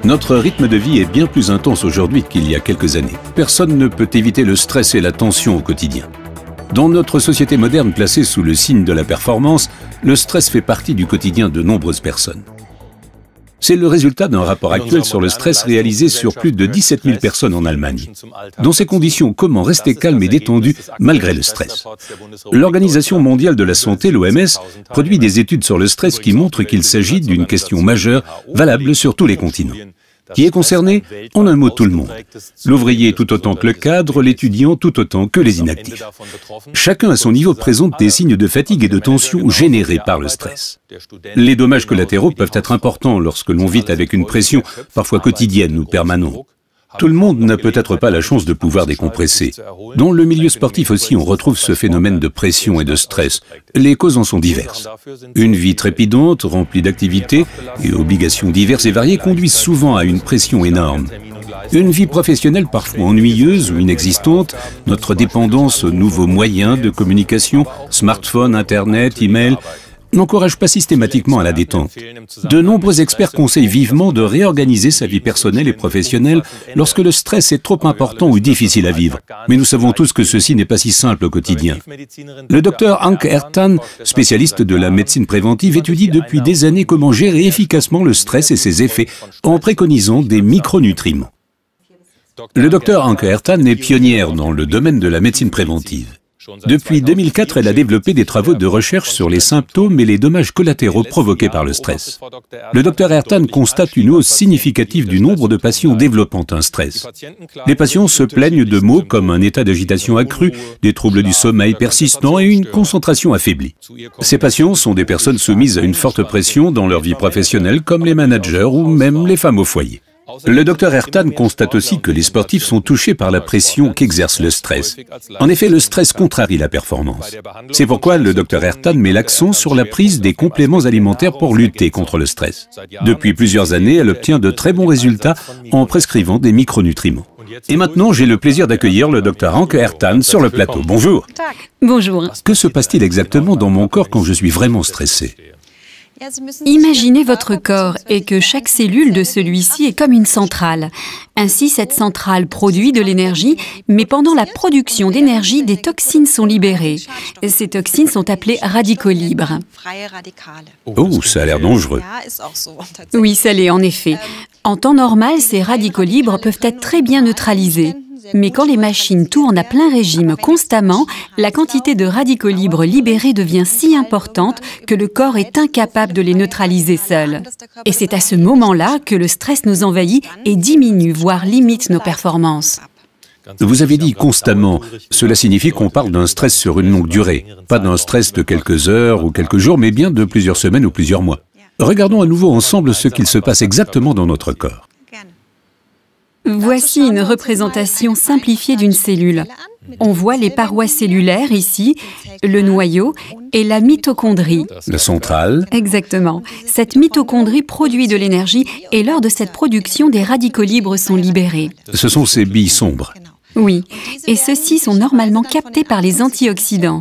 Notre rythme de vie est bien plus intense aujourd'hui qu'il y a quelques années. Personne ne peut éviter le stress et la tension au quotidien. Dans notre société moderne placée sous le signe de la performance, le stress fait partie du quotidien de nombreuses personnes. C'est le résultat d'un rapport actuel sur le stress réalisé sur plus de 17 000 personnes en Allemagne. Dans ces conditions, comment rester calme et détendu malgré le stress? L'Organisation mondiale de la santé, l'OMS, produit des études sur le stress qui montrent qu'il s'agit d'une question majeure, valable sur tous les continents. Qui est concerné? En un mot, tout le monde. L'ouvrier tout autant que le cadre, l'étudiant tout autant que les inactifs. Chacun à son niveau présente des signes de fatigue et de tension générés par le stress. Les dommages collatéraux peuvent être importants lorsque l'on vit avec une pression parfois quotidienne ou permanente. Tout le monde n'a peut-être pas la chance de pouvoir décompresser. Dans le milieu sportif aussi, on retrouve ce phénomène de pression et de stress. Les causes en sont diverses. Une vie trépidante, remplie d'activités et obligations diverses et variées conduisent souvent à une pression énorme. Une vie professionnelle parfois ennuyeuse ou inexistante, notre dépendance aux nouveaux moyens de communication, smartphone, internet, email, n'encourage pas systématiquement à la détente. De nombreux experts conseillent vivement de réorganiser sa vie personnelle et professionnelle lorsque le stress est trop important ou difficile à vivre. Mais nous savons tous que ceci n'est pas si simple au quotidien. Le docteur Anke Ertan, spécialiste de la médecine préventive, étudie depuis des années comment gérer efficacement le stress et ses effets en préconisant des micronutriments. Le docteur Anke Ertan est pionnière dans le domaine de la médecine préventive. Depuis 2004, elle a développé des travaux de recherche sur les symptômes et les dommages collatéraux provoqués par le stress. Le Dr Ertan constate une hausse significative du nombre de patients développant un stress. Les patients se plaignent de maux comme un état d'agitation accru, des troubles du sommeil persistants et une concentration affaiblie. Ces patients sont des personnes soumises à une forte pression dans leur vie professionnelle, comme les managers ou même les femmes au foyer. Le Dr Ertan constate aussi que les sportifs sont touchés par la pression qu'exerce le stress. En effet, le stress contrarie la performance. C'est pourquoi le Dr Ertan met l'accent sur la prise des compléments alimentaires pour lutter contre le stress. Depuis plusieurs années, elle obtient de très bons résultats en prescrivant des micronutriments. Et maintenant, j'ai le plaisir d'accueillir le Dr Anke Ertan sur le plateau. Bonjour. Bonjour. Que se passe-t-il exactement dans mon corps quand je suis vraiment stressé? Imaginez votre corps et que chaque cellule de celui-ci est comme une centrale. Ainsi, cette centrale produit de l'énergie, mais pendant la production d'énergie, des toxines sont libérées. Ces toxines sont appelées radicaux libres. Oh, ça a l'air dangereux. Oui, ça l'est en effet. En temps normal, ces radicaux libres peuvent être très bien neutralisés. Mais quand les machines tournent à plein régime constamment, la quantité de radicaux libres libérés devient si importante que le corps est incapable de les neutraliser seul. Et c'est à ce moment-là que le stress nous envahit et diminue, voire limite nos performances. Vous avez dit constamment, cela signifie qu'on parle d'un stress sur une longue durée, pas d'un stress de quelques heures ou quelques jours, mais bien de plusieurs semaines ou plusieurs mois. Regardons à nouveau ensemble ce qu'il se passe exactement dans notre corps. Voici une représentation simplifiée d'une cellule. On voit les parois cellulaires ici, le noyau et la mitochondrie. La centrale. Exactement. Cette mitochondrie produit de l'énergie et lors de cette production, des radicaux libres sont libérés. Ce sont ces billes sombres. Oui, et ceux-ci sont normalement captés par les antioxydants.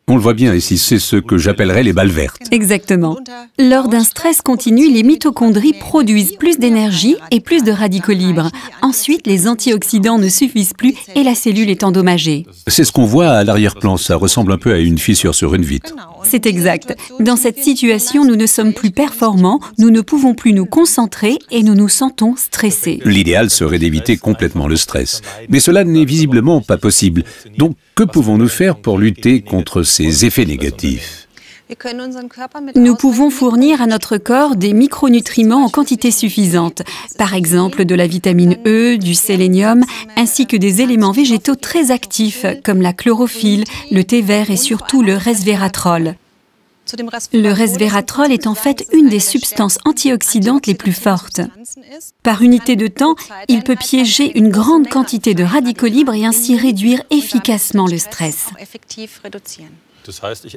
On le voit bien ici, c'est ce que j'appellerais les balles vertes. Exactement. Lors d'un stress continu, les mitochondries produisent plus d'énergie et plus de radicaux libres. Ensuite, les antioxydants ne suffisent plus et la cellule est endommagée. C'est ce qu'on voit à l'arrière-plan, ça ressemble un peu à une fissure sur une vitre. C'est exact. Dans cette situation, nous ne sommes plus performants, nous ne pouvons plus nous concentrer et nous nous sentons stressés. L'idéal serait d'éviter complètement le stress. Mais cela n'est visiblement pas possible. Donc, que pouvons-nous faire pour lutter contre ces effets négatifs? Nous pouvons fournir à notre corps des micronutriments en quantité suffisante, par exemple de la vitamine E, du sélénium, ainsi que des éléments végétaux très actifs comme la chlorophylle, le thé vert et surtout le resveratrol. Le resveratrol est en fait une des substances antioxydantes les plus fortes. Par unité de temps, il peut piéger une grande quantité de radicaux libres et ainsi réduire efficacement le stress.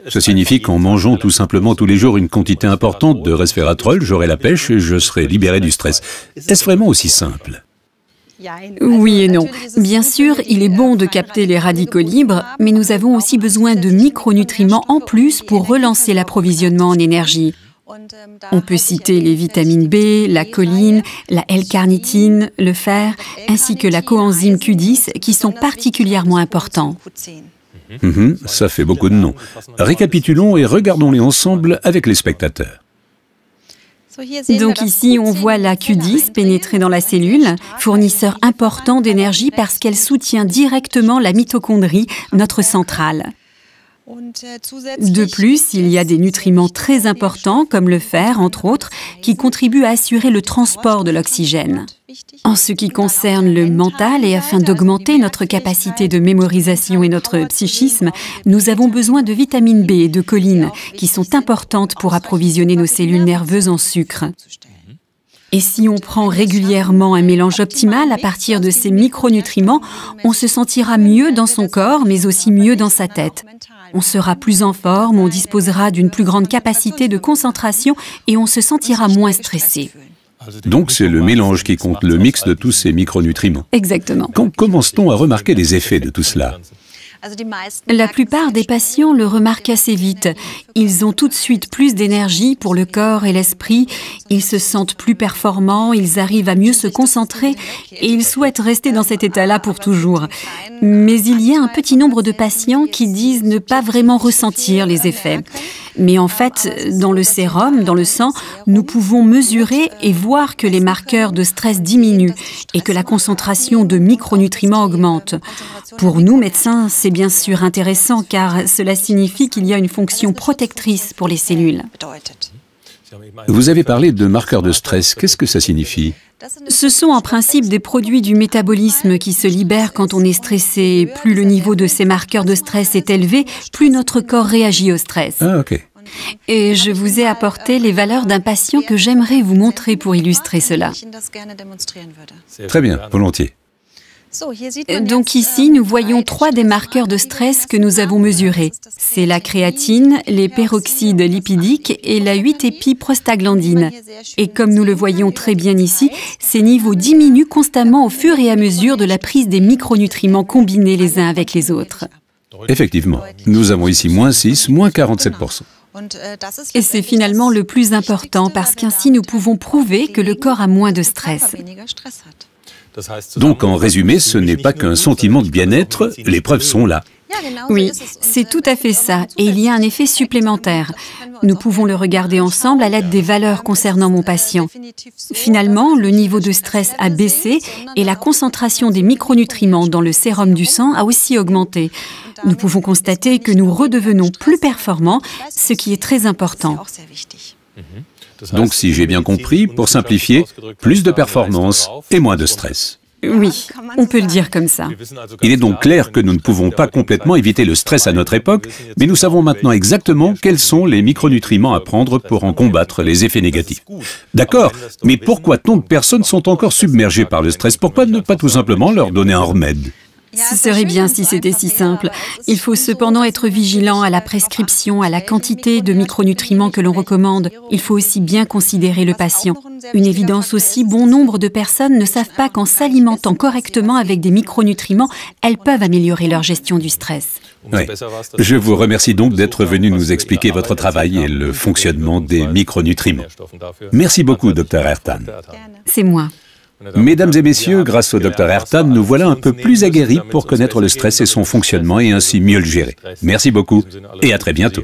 Ça signifie qu'en mangeant tout simplement tous les jours une quantité importante de resveratrol, j'aurai la pêche et je serai libéré du stress. Est-ce vraiment aussi simple? Oui et non. Bien sûr, il est bon de capter les radicaux libres, mais nous avons aussi besoin de micronutriments en plus pour relancer l'approvisionnement en énergie. On peut citer les vitamines B, la choline, la L-carnitine, le fer, ainsi que la coenzyme Q10 qui sont particulièrement importants. Ça fait beaucoup de noms. Récapitulons et regardons-les ensemble avec les spectateurs. Donc ici, on voit la Q10 pénétrer dans la cellule, fournisseur important d'énergie parce qu'elle soutient directement la mitochondrie, notre centrale. De plus, il y a des nutriments très importants, comme le fer, entre autres, qui contribuent à assurer le transport de l'oxygène. En ce qui concerne le mental et afin d'augmenter notre capacité de mémorisation et notre psychisme, nous avons besoin de vitamine B et de choline, qui sont importantes pour approvisionner nos cellules nerveuses en sucre. Et si on prend régulièrement un mélange optimal à partir de ces micronutriments, on se sentira mieux dans son corps, mais aussi mieux dans sa tête. On sera plus en forme, on disposera d'une plus grande capacité de concentration et on se sentira moins stressé. Donc c'est le mélange qui compte, le mix de tous ces micronutriments. Exactement. Quand commence-t-on à remarquer les effets de tout cela ? La plupart des patients le remarquent assez vite. Ils ont tout de suite plus d'énergie pour le corps et l'esprit, ils se sentent plus performants, ils arrivent à mieux se concentrer et ils souhaitent rester dans cet état-là pour toujours. Mais il y a un petit nombre de patients qui disent ne pas vraiment ressentir les effets. Mais en fait, dans le sérum, dans le sang, nous pouvons mesurer et voir que les marqueurs de stress diminuent et que la concentration de micronutriments augmente. Pour nous, médecins, c'est bien sûr intéressant car cela signifie qu'il y a une fonction protectrice pour les cellules. Vous avez parlé de marqueurs de stress. Qu'est-ce que ça signifie ? Ce sont en principe des produits du métabolisme qui se libèrent quand on est stressé. Plus le niveau de ces marqueurs de stress est élevé, plus notre corps réagit au stress. Ah, ok. Et je vous ai apporté les valeurs d'un patient que j'aimerais vous montrer pour illustrer cela. Très bien, volontiers. Donc ici, nous voyons 3 des marqueurs de stress que nous avons mesurés. C'est la créatine, les peroxydes lipidiques et la 8-épi-prostaglandine. Et comme nous le voyons très bien ici, ces niveaux diminuent constamment au fur et à mesure de la prise des micronutriments combinés les uns avec les autres. Effectivement, nous avons ici moins 6, moins 47%. Et c'est finalement le plus important parce qu'ainsi nous pouvons prouver que le corps a moins de stress. Donc en résumé, ce n'est pas qu'un sentiment de bien-être, les preuves sont là. Oui, c'est tout à fait ça. Et il y a un effet supplémentaire. Nous pouvons le regarder ensemble à l'aide des valeurs concernant mon patient. Finalement, le niveau de stress a baissé et la concentration des micronutriments dans le sérum du sang a aussi augmenté. Nous pouvons constater que nous redevenons plus performants, ce qui est très important. Donc si j'ai bien compris, pour simplifier, plus de performance et moins de stress. Oui, on peut le dire comme ça. Il est donc clair que nous ne pouvons pas complètement éviter le stress à notre époque, mais nous savons maintenant exactement quels sont les micronutriments à prendre pour en combattre les effets négatifs. D'accord, mais pourquoi tant de personnes sont encore submergées par le stress? Pourquoi ne pas tout simplement leur donner un remède? Ce serait bien si c'était si simple. Il faut cependant être vigilant à la prescription, à la quantité de micronutriments que l'on recommande. Il faut aussi bien considérer le patient. Une évidence aussi, bon nombre de personnes ne savent pas qu'en s'alimentant correctement avec des micronutriments, elles peuvent améliorer leur gestion du stress. Oui. Je vous remercie donc d'être venu nous expliquer votre travail et le fonctionnement des micronutriments. Merci beaucoup, Dr Ertan. C'est moi. Mesdames et messieurs, grâce au Dr Ertan, nous voilà un peu plus aguerris pour connaître le stress et son fonctionnement et ainsi mieux le gérer. Merci beaucoup et à très bientôt.